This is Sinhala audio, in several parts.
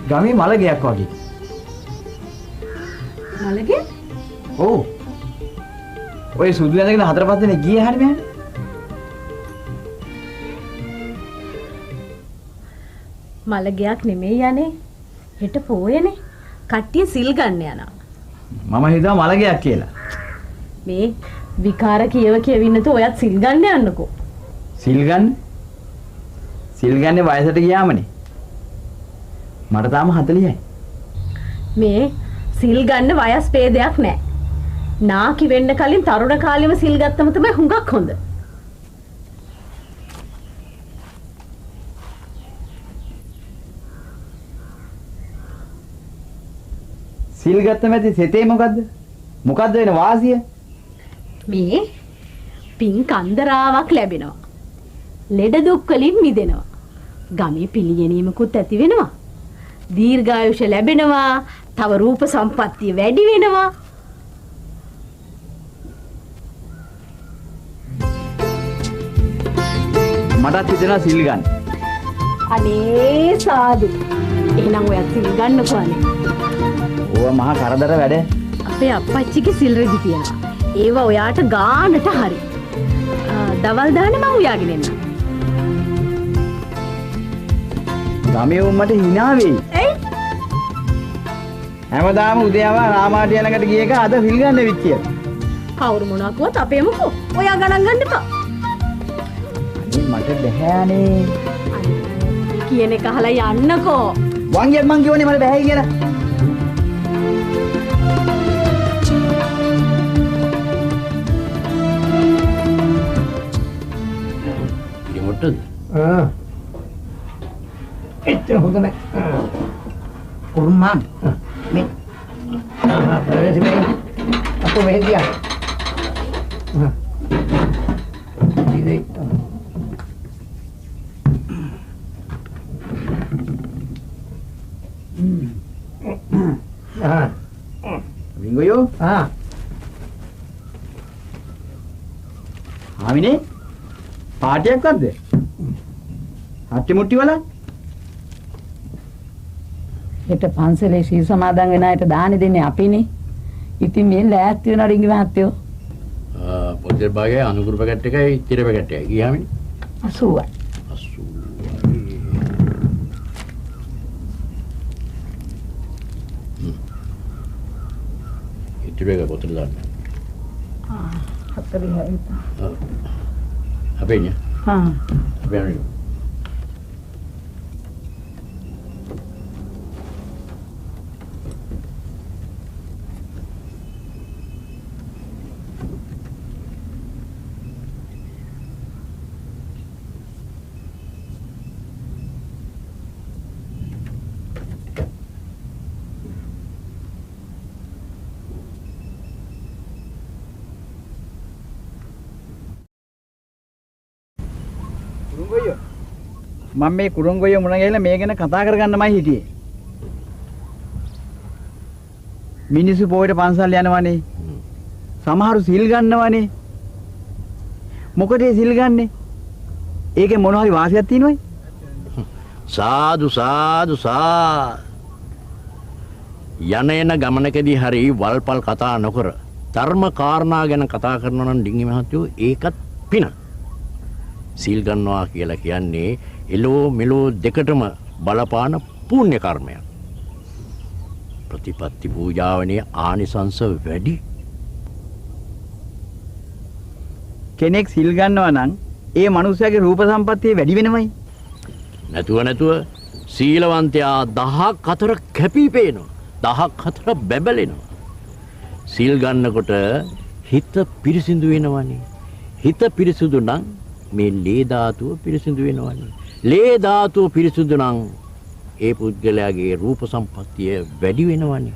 ගමේ මලගයක් වගේ. මලගේ? ඔව්. ඔය සුදු ඇඳගෙන හතර පහ දෙනෙක් ගියේ හැරි මෙහෙම. මලගයක් නෙමෙයි යන්නේ. හෙට පෝයනේ. කට්ටිය සිල් ගන්න යනවා. මම හිතුවා මලගයක් කියලා. මේ විකාර කියවින්නතු ඔයත් සිල් ගන්න යන්නකෝ. සිල් ගන්න? සිල් ගන්නේ වයසට ගියාමනේ. මට තාම 40යි. මේ සිල් ගන්න වයස් ભેදයක් නැහැ. නාකි වෙන්න කලින් තරුණ කාලෙම සිල් ගත්තම තමයි හුඟක් හොඳ. සිල් ගත්තම ඇති සෙතේ මොකද්ද? මොකද්ද වෙන වාසිය? මේ පින් කන්දරාවක් ලැබෙනවා. ලෙඩ දුක් වලින් මිදෙනවා. ගමේ පිළිගැනීමකුත් ඇති වෙනවා. දීර්ඝායුෂ ලැබෙනවා. තව රූප සම්පත්තිය වැඩි වෙනවා. මටත් හිතෙනවා සිල් ගන්න. අනේ සාදු. එහෙනම් ඔයත් සිල් ගන්නකෝ අනේ. ඕවා මහා කරදර වැඩ. අපේ අප්පච්චිගේ සිල් රෙදි තියෙනවා. ඒවා ඔයාට ගානට හරි. දවල් දාන්නේ මම උයාගෙන එන්න. ගමේ උම්මට hina වෙයි. එයි. හැමදාම උදේම රාමාට යනකට ගිය එක අද සිල් ගන්න විච්චිය. කවුරු මොනවා කිව්වත් අපේ මොකෝ. ඔයා ගණන් ගන්න එපා. අනේ මට බැහැනේ. කියන එක අහලා යන්නකෝ. වංගියක් මං කියවනේ මට බැහැ කියලා. ඉතින් එච්චර හොඳ නැහැ. කුරුම්මන් මේ අපෝ මේ ගියා. ඉතින් විංගයෝ ආමිනේ පාටියක්වත්ද? හට්ටි මුට්ටි වල? හෙට පන්සලේ ශීල් සමාදන් වෙන අයට දානි දෙන්නේ අපිනේ. ඉතින් මේ ලෑස්ති වෙන රිංගි මහත්තයෝ. පොඩ්ඩක් භාගයේ අනුගුරු පැකට් එකයි තිර පැකට් එකයි ගියාමිනේ. 80යි. 80. තිර එක බොතල දාන්න. 40යි. අපේ නේ. අපේ නේ. මම මේ කුරුංගොයිය මුණ ගැහිලා මේ ගැන කතා කරගන්නමයි හිටියේ. මිනිස්සු පොයට පන්සල් යනවනේ. සමහරු සිල් ගන්නවනේ. මොකද සිල් ගන්නෙ? ඒකේ මොන හරි වාසියක් තියෙනවයි? සාදු සාදු සා යන එන ගමනකදී හරි වල්පල් කතා නොකර ධර්ම කාරණා ගැන කතා කරනවා නම් ඩිංගි මහත්තයෝ ඒකත් පින. සීල් ගන්නවා කියලා කියන්නේ එලෝ මෙලෝ දෙකටම බලපාන පුණ්‍ය කර්මයක්. ප්‍රතිපත්ති පූජාවනේ ආනිසංස වැඩි. කෙනෙක් සිල් ගන්නවා නම් ඒ මනුස්සයාගේ රූප සම්පත්තිය වැඩි වෙනවයි. නැතුව සීලවන්තයා 14 කැපී පේනවා. 14 බැබලෙනවා. සීල් ගන්නකොට හිත පිරිසිදු වෙනවනේ. හිත පිරිසිදු නම් මේ ලේ ධාතුව පිරිසිදු වෙනවනේ. ලේ ධාතුව පිරිසිදු නම් ඒ පුද්ගලයාගේ රූප සම්පත්තිය වැඩි වෙනවනේ.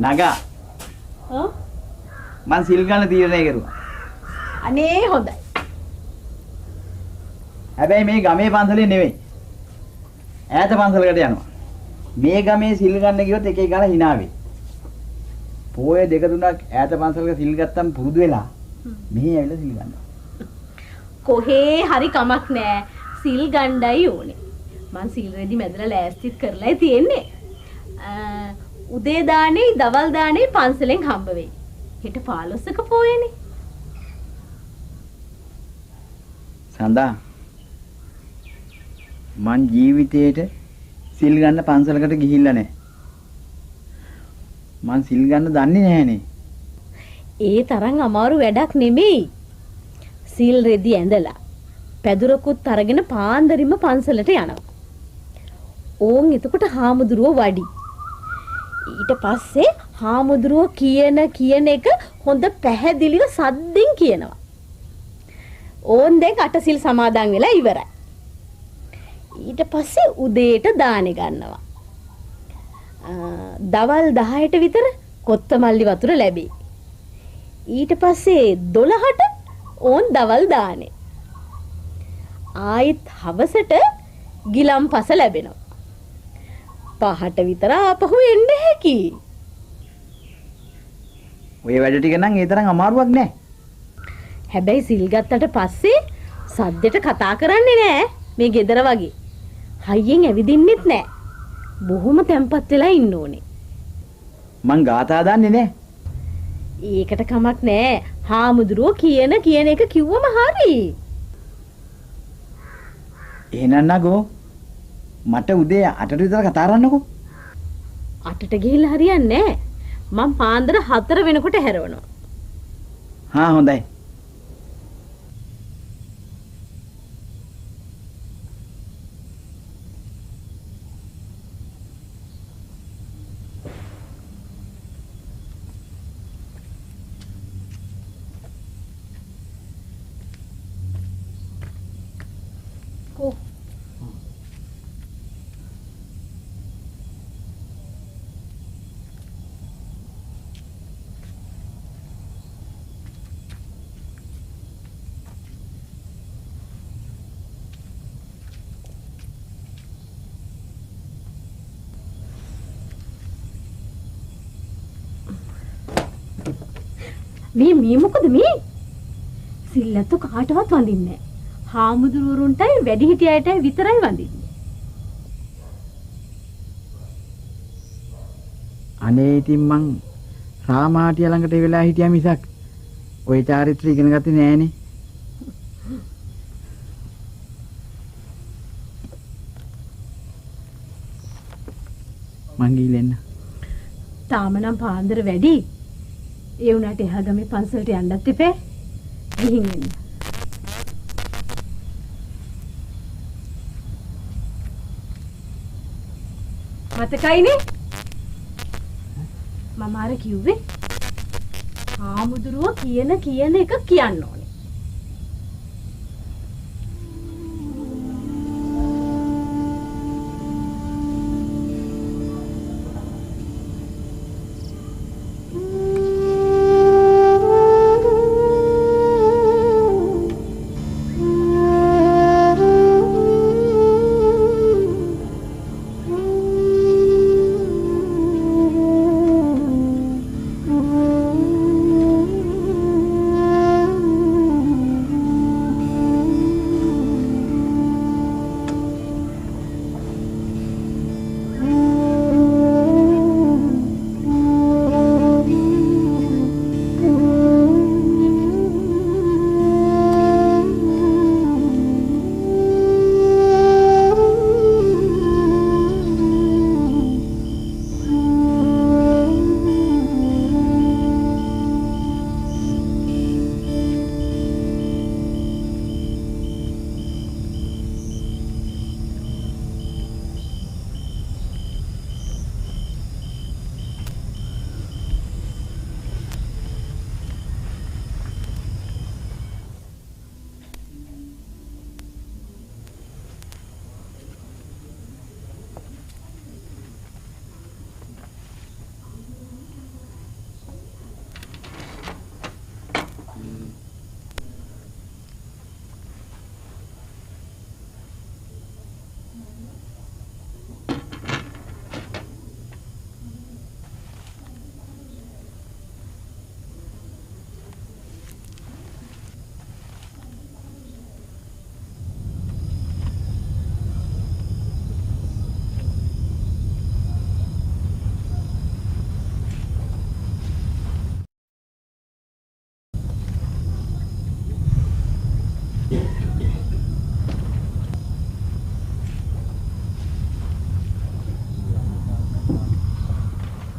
නගා ඔව්. මං සිල් ගන්න තීරණය කරුවා. අනේ හොඳයි. හැබැයි මේ ගමේ පන්සලේ නෙවෙයි. ඈත පන්සලකට යනවා. මේ ගමේ සිල් ගන්න ගියොත් එක එක ගාලා hina වෙයි. පොය දෙක තුනක් ඈත පන්සලක සිල් ගත්තම් පුරුදු වෙලා මෙහි ඇවිල්ලා සිල් ගන්නවා. කොහේ හරි කමක් නෑ. සිල් ගණ්ඩයි ඕනේ. මං සිල් රෙදි මැදලා ලෑස්තිත් කරලායි තියෙන්නේ. උදේ දානේ දවල් දානේ පන්සලෙන් හම්බ වෙයි. හෙට 15ක පොයේනේ. සඳා මං ජීවිතේට සිල් ගන්න පන්සලකට ගිහිල්ලා නැහැ. මං සිල් ගන්න දන්නේ නැහනේ. ඒ තරම් අමාරු වැඩක් නෙමෙයි. සිල් රෙදි ඇඳලා පැදුරකුත් අරගෙන පාන්දරින්ම පන්සලට යනවා. ඕන් එතකොට හාමුදුරුවෝ වඩි. ඊට පස්සේ හාමුදුරුවෝ කියන එක හොඳ පැහැදිලිව සද්දෙන් කියනවා. ඕන් දැන් අටසිල් සමාදන් වෙලා ඉවරයි. ඊට පස්සේ උදේට දානෙ ගන්නවා. දවල් 10ට විතර කොත්තමල්ලි වතුර ලැබේ. ඊට පස්සේ 12ට ඕන් දවල් දානෙ. ආයෙත් හවසට ගිලම්පස ලැබෙනවා. 5ට විතර ආපහු එන්න හැකි. ඔය වැඩ ටික නම් ඒ තරම් අමාරුවක් නෑ. හැබැයි සිල් ගත්තට පස්සේ සද්දෙට කතා කරන්නේ නෑ මේ ගෙදර වගේ. හයියෙන් ඇවිදින්නෙත් නෑ. බොහොම තැම්පත් වෙලා ඉන්න ඕනේ. මං ගාථා දන්නේ නෑ. ඒකට කමක් නෑ. හාමුදුරුවෝ කියන එක කිව්වම හරි. එහෙනම් නගෝ මට උදේ 8ට විතර කතා කරන්නකෝ. 8ට ගිහිල්ලා හරියන්නේ නෑ. මං පාන්දර 4 වෙනකොට හැරවනවා. හා හොඳයි. මේ මොකද මේ? සිල්ලතු කාටවත් වඳින්නේ නැහැ. හාමුදුරුවරුන්ටයි වැඩිහිටියන්ටයි විතරයි වඳින්නේ. අනේ ඉතින් මං රාමාටිය ළඟට වෙලා හිටියා මිසක් ওই චාරිත්‍රය ඉගෙන ගත්තේ නෑනේ. මං ගිහින් එන්න. තාම නම් පාන්දර වැඩි. ඒ උනාට එහා ගමේ පන්සලට යන්නත් එපේ. ගිහින් එන්න. මතකයිනේ? මම අර කිව්වේ හාමුදුරුවෝ කියන එක කියන්න ඕනේ.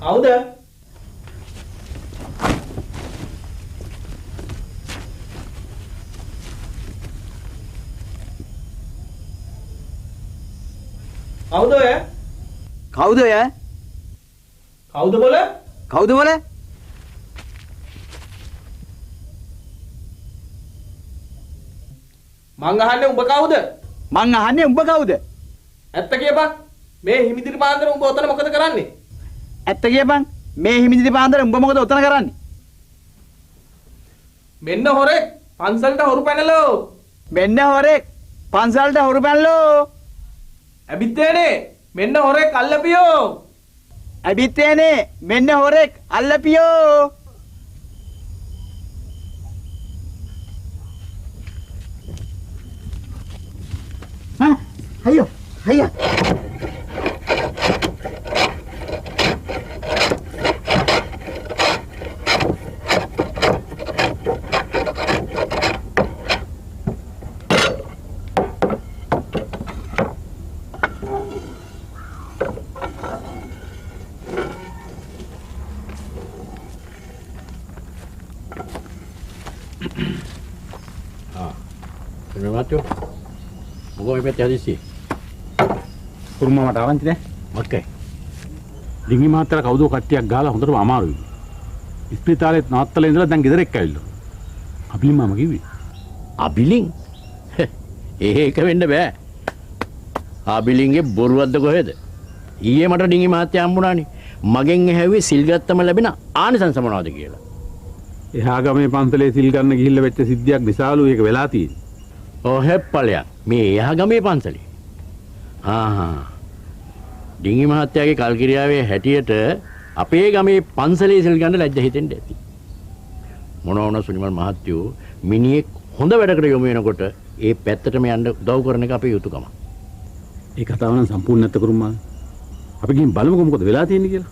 කවුද? කවුද ඔය? කවුද ඔය? කවුද බොල? කවුද බොල? මං අහන්නේ උඹ කවුද? මං අහන්නේ උඹ කවුද? ඇත්ත කියපන්. මේ හිමිදිරි පාන්දර උඹ ඔතන මොකද කරන්නේ? ඇත්ත කියපන්. මේ හිමිදිරි පාන්දර උඹ මොකද ඔතන කරන්නේ? මෙන්න හොරෙක් පන්සලට හොරු පැනලෝ. මෙන්න හොරෙක් පන්සලට හොරු පැනලෝ. ඇබිත්තේනේ මෙන්න හොරෙක් අල්ලපියෝ. ඇබිත්තේනේ මෙන්න හොරෙක් අල්ලපියෝ. අයියෝ අයියා මේ මාත්‍යෝ මොකෝ මේ පැත්තේ හදිස්සි කුරුම්මා මට ආවන්ති නෑ. මොකක්ද? ඩිංගි මහත්තයා කවුදෝ කට්ටියක් ගාලා හොඳටම අමාරුයි. ඉස්පිරිතාලෙත් නවත්තලා ඉඳලා දැන් ගෙදර එක්ක ඇවිල්ලා. අබිලින් මාම කිව්වේ. අබිලින්? ඒක වෙන්න බෑ. අබිලින්ගේ බොරුවක්ද කොහෙද? ඊයේ මට ඩිංගි මහත්තයා හම්බුණානේ. මගෙන් ඇහැව්වේ සිල් ගත්තම ලැබෙන ආනිසංස මොනවද කියලා. එහා ගමේ පන්සලේ සිල් ගන්න ගිහිල්ලා වෙච්ච සිද්ධියක් නිසාලු ඒක වෙලා තියෙන්නේ. ඔහෙ ඵලයක්. මේ එහා ගමේ පන්සලේ. ඩිංගි මහත්තයාගේ කල්කිරියාවේ හැටියට අපේ ගමේ පන්සලේ සිල් ගන්න ලැජ්ජ හිතෙන්න ඇති. මොන වුණ සුනිමල් මහත්තයෝ මිනිහෙක් හොඳ වැඩකට යොමු වෙනකොට ඒ පැත්තටම යන්න උදව් කරන එක අපේ යුතුයකම. ඒ කතාව නම් සම්පූර්ණ නැත්ත කුරුම්මා. අපි ගිහින් බලමුකෝ මොකද වෙලා තියෙන්නේ කියලා.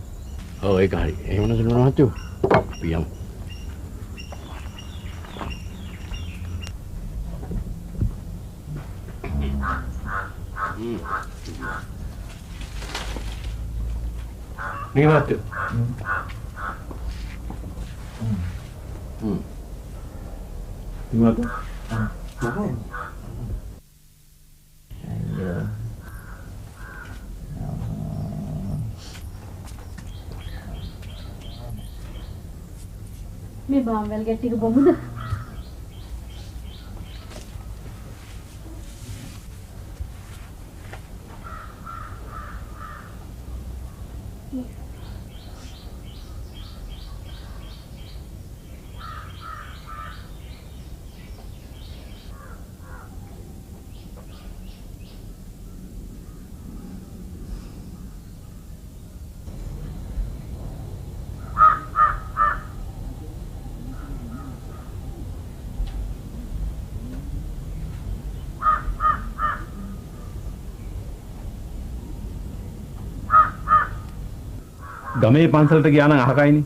ඔව් ඒක හරි. එහෙමනම් සුනිමල් මහත්තයෝ අපි යමු. නිවතු. නිවතු. මේ බාම්වැල් ගැට් ටික බොමුද? ගමේ පන්සලට ගියා නම් අහකයිනේ.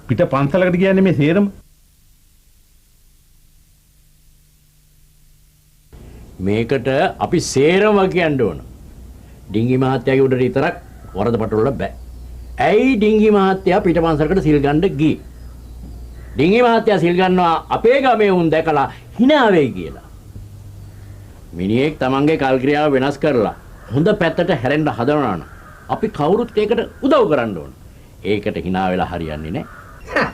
පිට පන්සලකට කියන්නේ මේ සේරම. මේකට අපි සේරම කියන්න ඕන. ඩිංගි මහත්තයාගේ උඩට විතරක් වරද පටවල බෑ. ඇයි ඩිංගි මහත්තයා පිට පන්සලකට සිල් ගන්න ගියේ? ඩිංගි මහත්තයා සිල් ගන්නවා අපේ ගමේ උන් දැකලා hina වෙයි කියලා. මිනිහෙක් තමන්ගේ කල්ක්‍රියාව වෙනස් කරලා හොඳ පැත්තට හැරෙන්න හදනවා නම් අපි කවුරුත් ඒකට උදව් කරන්න ඕන. ඒකට hina වෙලා හරියන්නේ නැහැ.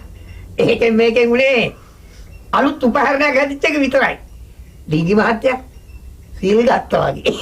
ඒකෙන් මේකෙන් උනේ අලුත් උපකරණයක් හදිච්ච එක විතරයි. ඩිංගි මහත්තයා සීල් ගත්තා වගේ.